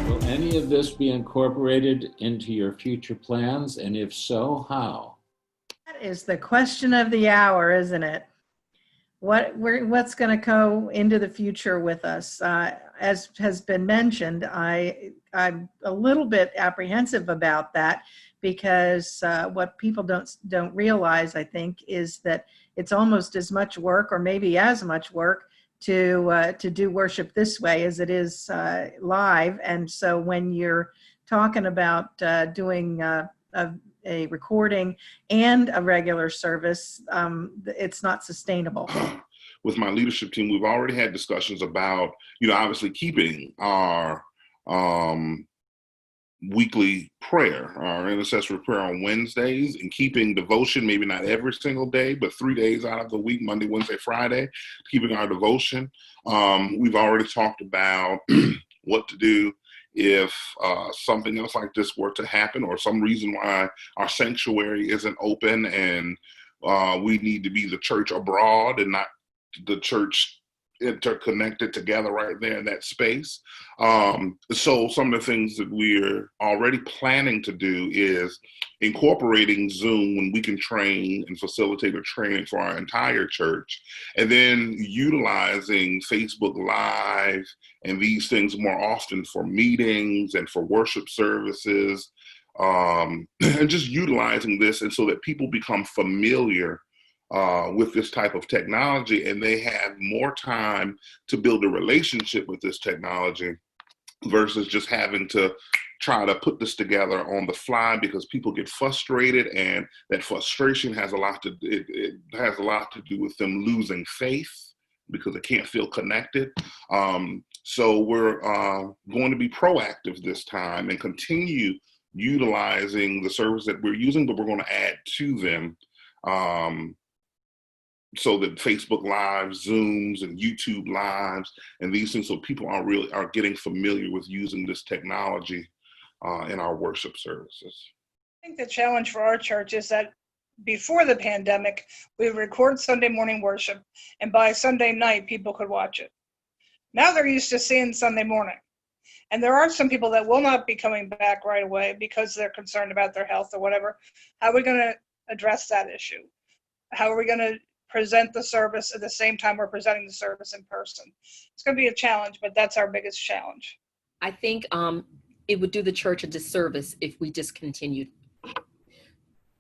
Will any of this be incorporated into your future plans? And if so, how? That is the question of the hour, isn't it? What's going to go into the future with us? As has been mentioned, I'm a little bit apprehensive about that because what people don't realize, I think, is that it's almost as much work, or maybe as much work, to do worship this way as it is live. And so when you're talking about doing a recording and a regular service, it's not sustainable. With my leadership team, we've already had discussions about, obviously keeping our weekly prayer, our intercessory prayer on Wednesdays, and keeping devotion, maybe not every single day, but 3 days out of the week, Monday, Wednesday, Friday, keeping our devotion. We've already talked about what to do if something else like this were to happen, or some reason why our sanctuary isn't open and we need to be the church abroad and not the church interconnected together right there in that space. So some of the things that we're already planning to do is incorporating Zoom when we can train and facilitate a training for our entire church, and then utilizing Facebook Live and these things more often for meetings and for worship services, and just utilizing this, and so that people become familiar with this type of technology, and they have more time to build a relationship with this technology versus just having to try to put this together on the fly, because people get frustrated, and that frustration has a lot to it has a lot to do with them losing faith because they can't feel connected. So we're going to be proactive this time and continue utilizing the service that we're using, but we're going to add to them. So that Facebook Lives, Zooms, and YouTube Lives, and these things, so people are getting familiar with using this technology in our worship services. I think the challenge for our church is that before the pandemic, we would record Sunday morning worship, and by Sunday night, people could watch it. Now they're used to seeing Sunday morning. And there are some people that will not be coming back right away because they're concerned about their health or whatever. How are we going to address that issue? How are we going to present the service at the same time we're presenting the service in person? It's going to be a challenge, but that's our biggest challenge. I think it would do the church a disservice if we discontinued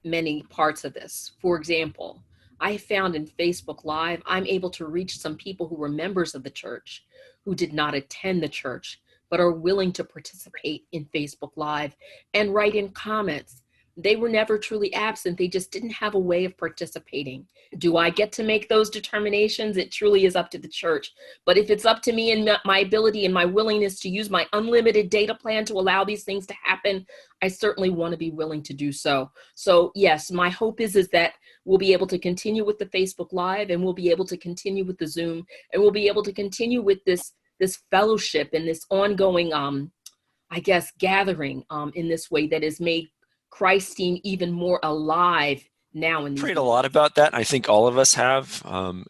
many parts of this. For example, I found in Facebook Live, I'm able to reach some people who were members of the church who did not attend the church, but are willing to participate in Facebook Live and write in comments. They were never truly absent. They just didn't have a way of participating. Do I get to make those determinations? It truly is up to the church. But if it's up to me and my ability and my willingness to use my unlimited data plan to allow these things to happen, I certainly want to be willing to do so. So yes, my hope is that we'll be able to continue with the Facebook Live, and we'll be able to continue with the Zoom, and we'll be able to continue with this fellowship and this ongoing, gathering in this way that is made Christ seem even more alive now. In prayed a lot about that. I think all of us have,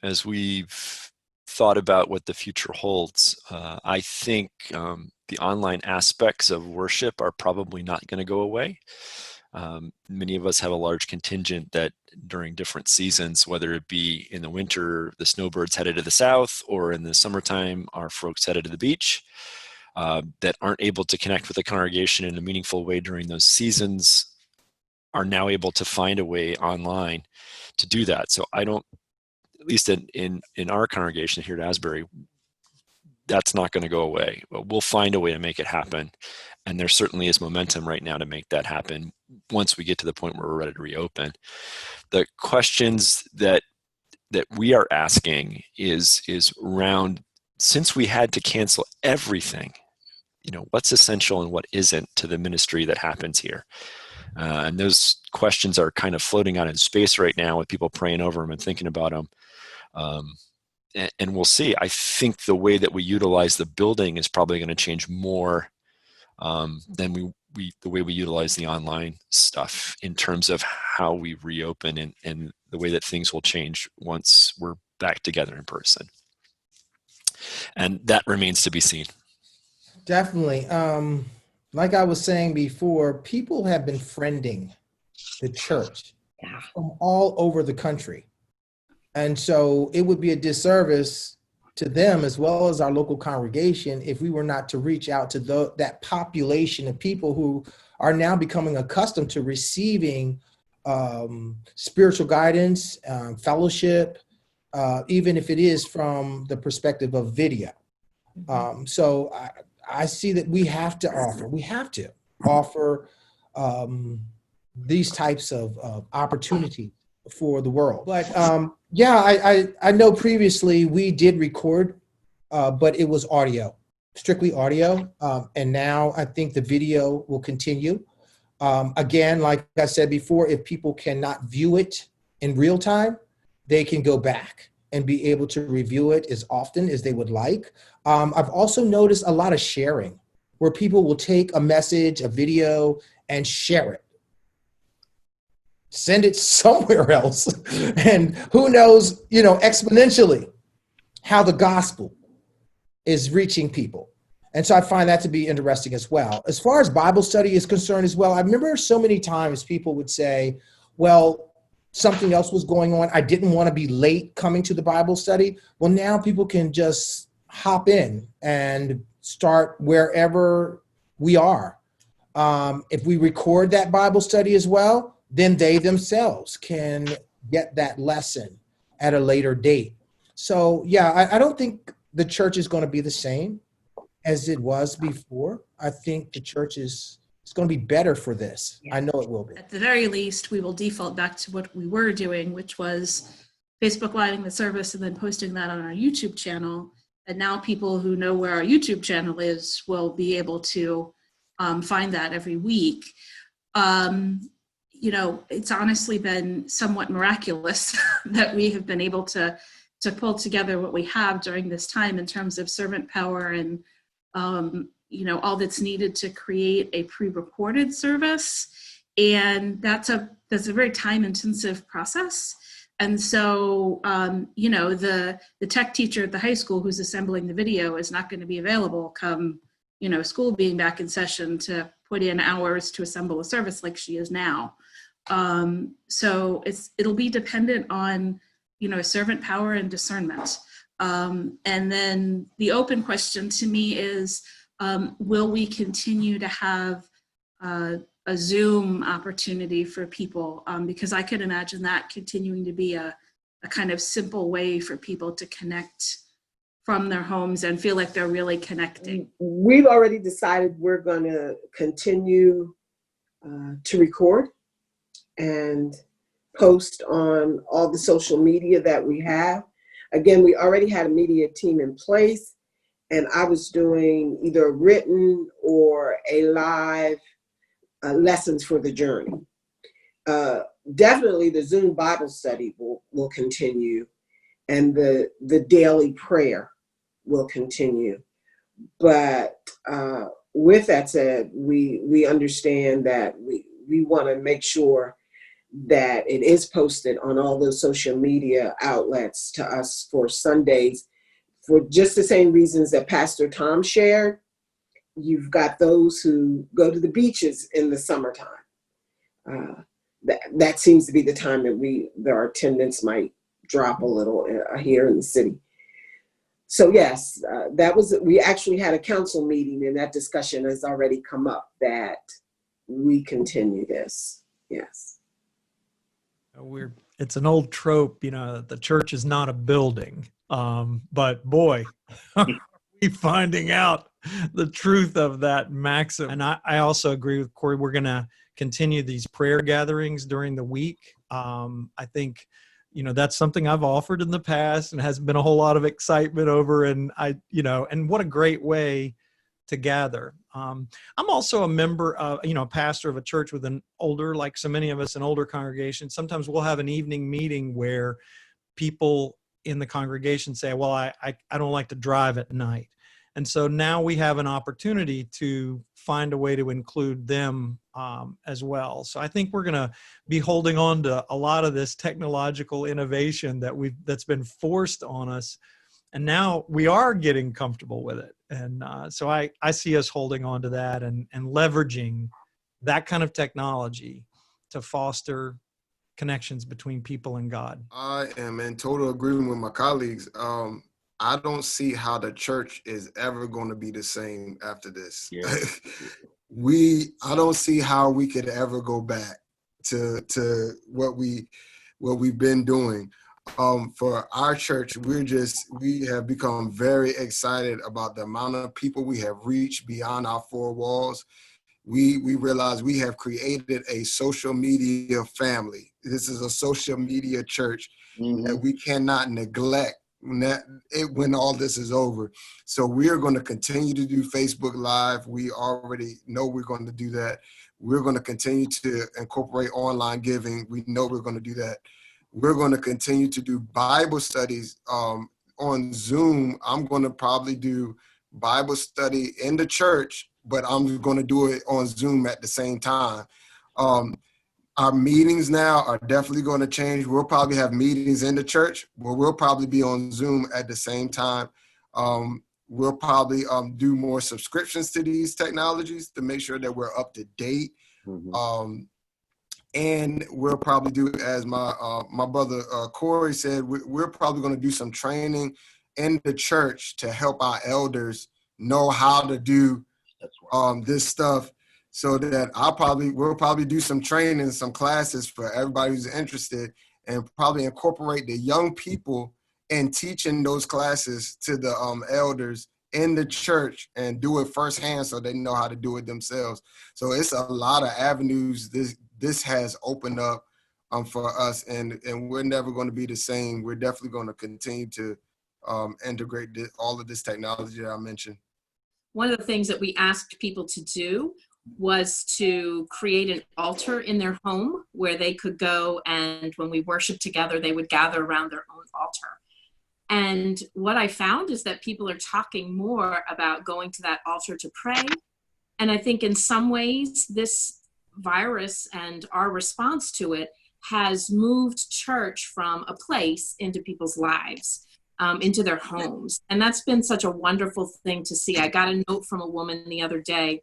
as we've thought about what the future holds. I think the online aspects of worship are probably not going to go away. Many of us have a large contingent that during different seasons, whether it be in the winter, the snowbirds headed to the south, or in the summertime, our folks headed to the beach, that aren't able to connect with the congregation in a meaningful way during those seasons, are now able to find a way online to do that. So I don't, at least in our congregation here at Asbury, that's not going to go away. But we'll find a way to make it happen. And there certainly is momentum right now to make that happen once we get to the point where we're ready to reopen. The questions that we are asking is around, since we had to cancel everything, what's essential and what isn't to the ministry that happens here. And those questions are kind of floating out in space right now with people praying over them and thinking about them. And we'll see. I think the way that we utilize the building is probably going to change more than the way we utilize the online stuff in terms of how we reopen and the way that things will change once we're back together in person. And that remains to be seen. Definitely. Like I was saying before, people have been friending the church Yeah. from all over the country. And so it would be a disservice to them as well as our local congregation if we were not to reach out to that population of people who are now becoming accustomed to receiving spiritual guidance, fellowship, even if it is from the perspective of video. So I see that we have to offer these types of opportunities for the world. But yeah, I know previously we did record, but it was audio, strictly audio. And now I think the video will continue. Again, like I said before, if people cannot view it in real time, they can go back and be able to review it as often as they would like. I've also noticed a lot of sharing where people will take a message, a video, and share it. Send it somewhere else. And who knows, exponentially how the gospel is reaching people. And so I find that to be interesting as well. As far as Bible study is concerned as well, I remember so many times people would say, well, something else was going on. I didn't want to be late coming to the Bible study. Well, now people can just hop in and start wherever we are. If we record that Bible study as well, then they themselves can get that lesson at a later date. So yeah, I don't think the church is going to be the same as it was before. I think the church is going to be better for this. Yeah. I know it will be. At the very least, we will default back to what we were doing, which was Facebook Living the service and then posting that on our YouTube channel. And now people who know where our YouTube channel is will be able to find that every week. It's honestly been somewhat miraculous that we have been able to pull together what we have during this time in terms of servant power and all that's needed to create a pre-recorded service. And that's a very time-intensive process. And so, the tech teacher at the high school who's assembling the video is not going to be available come, school being back in session to put in hours to assemble a service like she is now. So it'll be dependent on, servant power and discernment. And then the open question to me is, will we continue to have a Zoom opportunity for people? Because I could imagine that continuing to be a kind of simple way for people to connect from their homes and feel like they're really connecting. We've already decided we're going to continue to record and post on all the social media that we have. Again, we already had a media team in place, and I was doing either a written or a live lessons for the journey. Definitely the Zoom Bible study will continue, and the daily prayer will continue. But with that said, we understand that we want to make sure that it is posted on all those social media outlets to us for Sundays for just the same reasons that Pastor Tom shared. You've got those who go to the beaches in the summertime. That seems to be the time that our attendance might drop a little here in the city. So yes, we actually had a council meeting, and that discussion has already come up that we continue this. Yes. It's an old trope, the church is not a building. But boy, are we finding out the truth of that maxim. And I also agree with Corey. We're going to continue these prayer gatherings during the week. I think, that's something I've offered in the past and has been a whole lot of excitement over. And and what a great way to gather. I'm also a member of, pastor of a church with an older, like so many of us, an older congregation. Sometimes we'll have an evening meeting where people in the congregation say, well, I don't like to drive at night. And so now we have an opportunity to find a way to include them as well. So I think we're going to be holding on to a lot of this technological innovation that's been forced on us. And now we are getting comfortable with it. And so I see us holding on to that and leveraging that kind of technology to foster connections between people and God. I am in total agreement with my colleagues. I don't see how the church is ever going to be the same after this. Yeah. I don't see how we could ever go back to what we've been doing. For our church, we have become very excited about the amount of people we have reached beyond our four walls. We realize we have created a social media family. This is a social media church that we cannot neglect when all this is over. So we are going to continue to do Facebook Live. We already know we're going to do that. We're going to continue to incorporate online giving. We know we're going to do that. We're going to continue to do Bible studies on Zoom. I'm going to probably do Bible study in the church, but I'm going to do it on Zoom at the same time. Our meetings now are definitely going to change. We'll probably have meetings in the church, but we'll probably be on Zoom at the same time. We'll probably do more subscriptions to these technologies to make sure that we're up to date. And we'll probably do, as my brother Corey said, we're probably going to do some training in the church to help our elders know how to do this stuff, so that we'll probably do some training, some classes for everybody who's interested, and probably incorporate the young people in teaching those classes to the elders in the church and do it firsthand so they know how to do it themselves. So it's a lot of avenues this has opened up for us, and we're never going to be the same. We're definitely going to continue to integrate all of this technology that I mentioned. One of the things that we asked people to do was to create an altar in their home where they could go, and when we worship together, they would gather around their own altar. And what I found is that people are talking more about going to that altar to pray. And I think in some ways, this virus and our response to it has moved church from a place into people's lives, into their homes. And that's been such a wonderful thing to see. I got a note from a woman the other day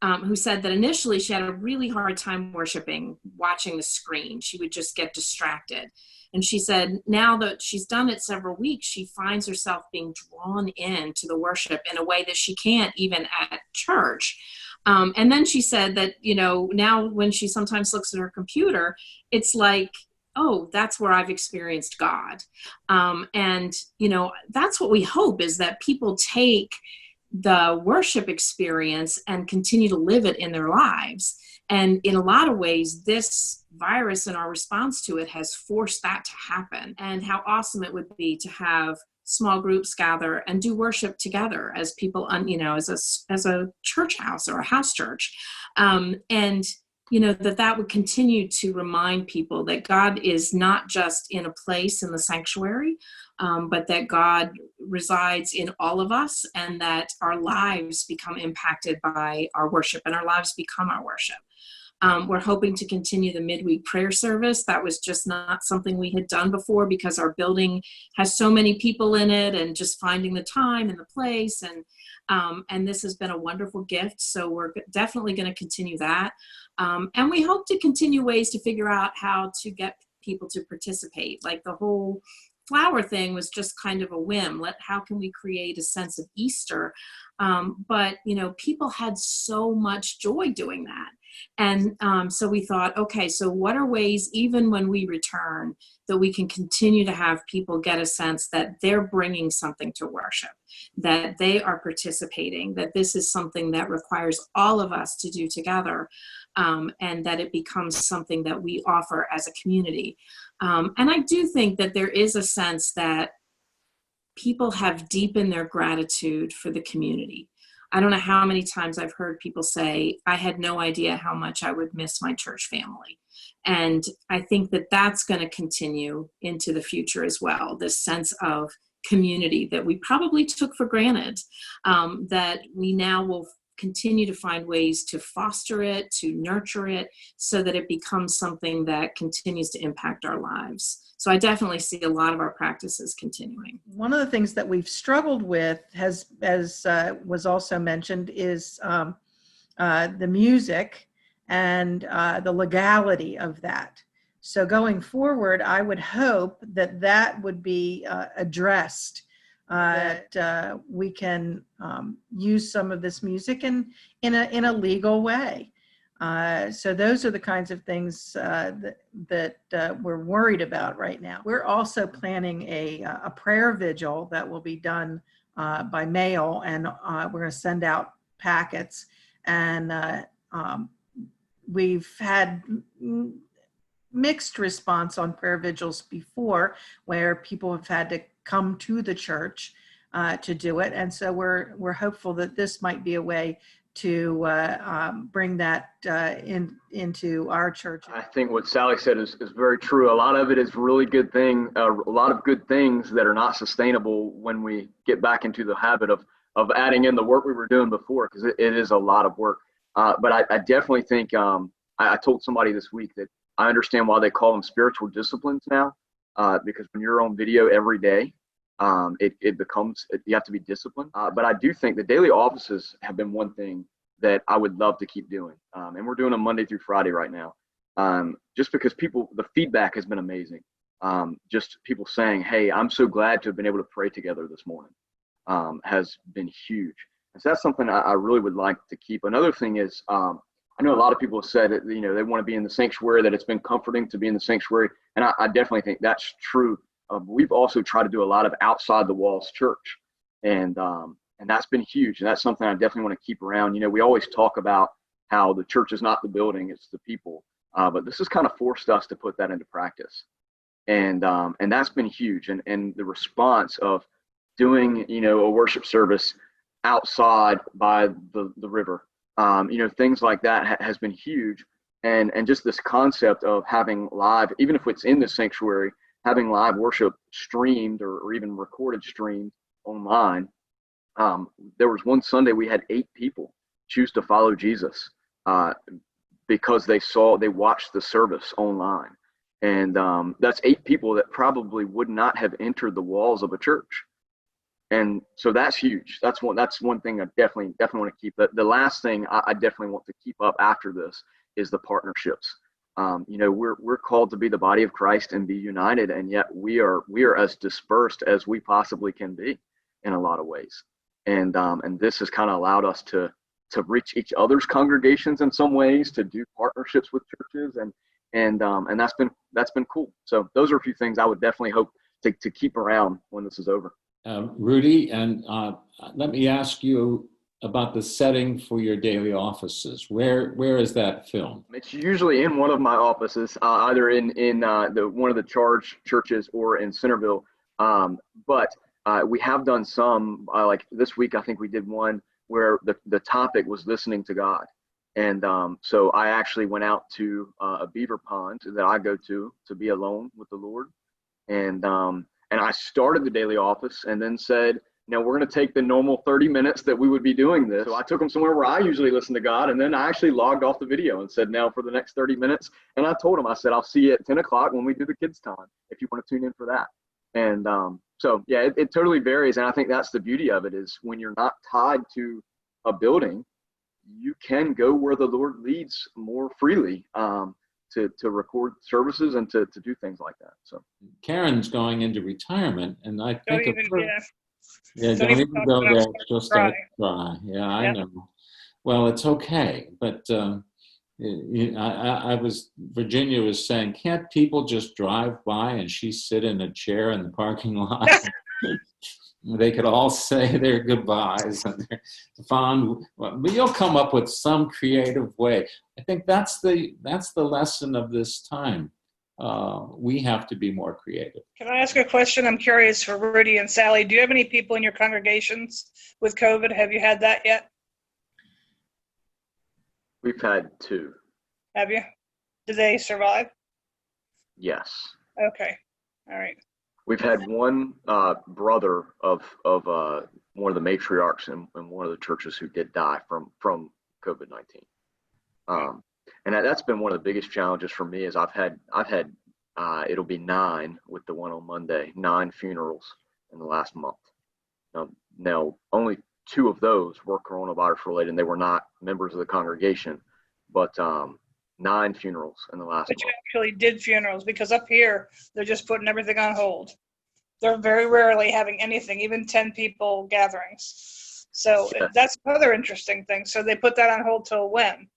who said that initially she had a really hard time worshiping, watching the screen. She would just get distracted. And she said now that she's done it several weeks, she finds herself being drawn into the worship in a way that she can't even at church. And then she said that, now when she sometimes looks at her computer, it's like, oh, that's where I've experienced God. And that's what we hope, is that people take the worship experience and continue to live it in their lives. And in a lot of ways, this virus and our response to it has forced that to happen. And how awesome it would be to have small groups gather and do worship together as people, as a church house or a house church. That would continue to remind people that God is not just in a place in the sanctuary, but that God resides in all of us, and that our lives become impacted by our worship, and our lives become our worship. We're hoping to continue the midweek prayer service. That was just not something we had done before because our building has so many people in it, and just finding the time and the place. And this has been a wonderful gift. So we're definitely going to continue that. And we hope to continue ways to figure out how to get people to participate. Like the whole flower thing was just kind of a whim. How can we create a sense of Easter? But people had so much joy doing that. And so we thought, okay, so what are ways, even when we return, that we can continue to have people get a sense that they're bringing something to worship, that they are participating, that this is something that requires all of us to do together, and that it becomes something that we offer as a community. And I do think that there is a sense that people have deepened their gratitude for the community. I don't know how many times I've heard people say, I had no idea how much I would miss my church family. And I think that that's going to continue into the future as well, this sense of community that we probably took for granted, that we now will continue to find ways to foster it, to nurture it, so that it becomes something that continues to impact our lives. So I definitely see a lot of our practices continuing. One of the things that we've struggled with has, as was also mentioned, is the music and the legality of that. So going forward, I would hope that that would be addressed, that we can use some of this music in a legal way. So those are the kinds of things that we're worried about right now. We're also planning a prayer vigil that will be done by mail, and we're going to send out packets. And we've had mixed response on prayer vigils before, where people have had to come to the church to do it. And so we're hopeful that this might be a way to bring that into our church. I think what Sally said is very true. A lot of it is really good thing, a lot of good things that are not sustainable when we get back into the habit of adding in the work we were doing before, because it is a lot of work. But I definitely think, I told somebody this week that I understand why they call them spiritual disciplines now, because when you're on video every day, it becomes, you have to be disciplined. But I do think the daily offices have been one thing that I would love to keep doing. And we're doing them Monday through Friday right now. Just because the feedback has been amazing. Just people saying, hey, I'm so glad to have been able to pray together this morning, has been huge. And so that's something I really would like to keep. Another thing is, I know a lot of people have said that, they want to be in the sanctuary, that it's been comforting to be in the sanctuary. And I definitely think that's true. We've also tried to do a lot of outside the walls church, and that's been huge. And that's something I definitely want to keep around. We always talk about how the church is not the building, it's the people. But this has kind of forced us to put that into practice. And that's been huge. And the response of doing, a worship service outside by the river, things like that has been huge. And just this concept of having live, even if it's in the sanctuary, having live worship streamed or even recorded streamed online. There was one Sunday we had 8 people choose to follow Jesus because they watched the service online. And that's 8 people that probably would not have entered the walls of a church. And so that's huge. That's one thing I definitely want to keep. The last thing I definitely want to keep up after this is the partnerships. We're called to be the body of Christ and be united, and yet we are as dispersed as we possibly can be in a lot of ways. And this has kind of allowed us to reach each other's congregations in some ways, to do partnerships with churches, and that's been cool. So those are a few things I would definitely hope to keep around when this is over. Rudy, and let me ask you about the setting for your daily offices. Where is that filmed? It's usually in one of my offices, either in one of the charge churches or in Centerville. But we have done some, like this week, I think we did one where the topic was listening to God. And so I actually went out to a beaver pond that I go to be alone with the Lord. And I started the daily office and then said, we're going to take the normal 30 minutes that we would be doing this. So I took them somewhere where I usually listen to God. And then I actually logged off the video and said, now for the next 30 minutes. And I told them, I said, I'll see you at 10 o'clock when we do the kids' time, if you want to tune in for that. And so, yeah, it totally varies. And I think that's the beauty of it, is when you're not tied to a building, you can go where the Lord leads more freely to record services and to do things like that. So Karen's going into retirement, and I think Don't even don't even go there, just to try. Yeah, I know. Well, it's okay, but Virginia was saying, can't people just drive by and she sit in a chair in the parking lot? They could all say their goodbyes and their fond. But you'll come up with some creative way. I think that's the lesson of this time. We have to be more creative. Can I ask a question? I'm curious for Rudy and Sally. Do you have any people in your congregations with COVID? Have you had that yet? We've had 2. Have you? Did they survive? Yes. Okay. All right. We've had one brother of one of the matriarchs in one of the churches who did die from COVID-19. And that's been one of the biggest challenges for me is I've had it'll be 9 with the one on Monday, 9 funerals in the last month. Now only 2 of those were coronavirus related and they were not members of the congregation, but 9 funerals in the last But you month. actually did funerals, because up here, they're just putting everything on hold. They're very rarely having anything, even 10 people gatherings. So Yeah. that's another interesting thing. So they put that on hold till when?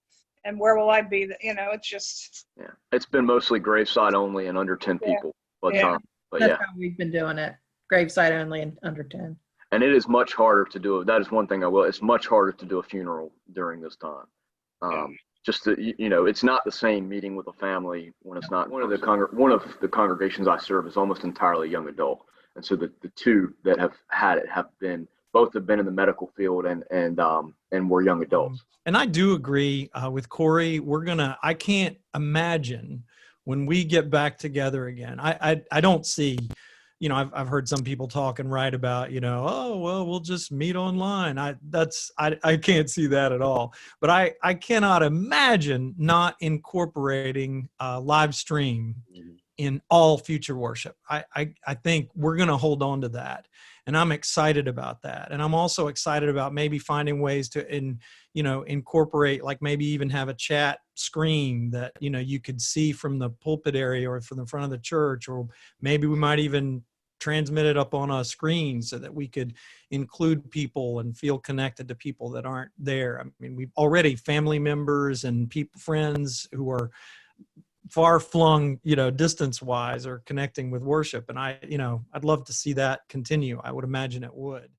And where will I be? It's just, Yeah, it's been mostly graveside only and under 10 Yeah. people, but Yeah. but That's yeah, how we've been doing it. Graveside only and under 10. and it is much harder to do. That is one thing I will. It's much harder to do a funeral during this time. Just to, it's not the same meeting with a family when it's not. One of the congregations I serve is almost entirely young adult, and so the 2 that have had it have been in the medical field and were young adults. And I do agree with Corey. I can't imagine when we get back together again. I don't see, I've heard some people talk and write about, oh, well, we'll just meet online. I can't see that at all. But I cannot imagine not incorporating live stream in all future worship. I think we're going to hold on to that. And I'm excited about that. And I'm also excited about maybe finding ways to incorporate, like maybe even have a chat screen that, you could see from the pulpit area or from the front of the church, or maybe we might even transmit it up on a screen so that we could include people and feel connected to people that aren't there. I mean, we've already family members and friends who are far flung, distance wise, or connecting with worship. And I'd love to see that continue. I would imagine it would.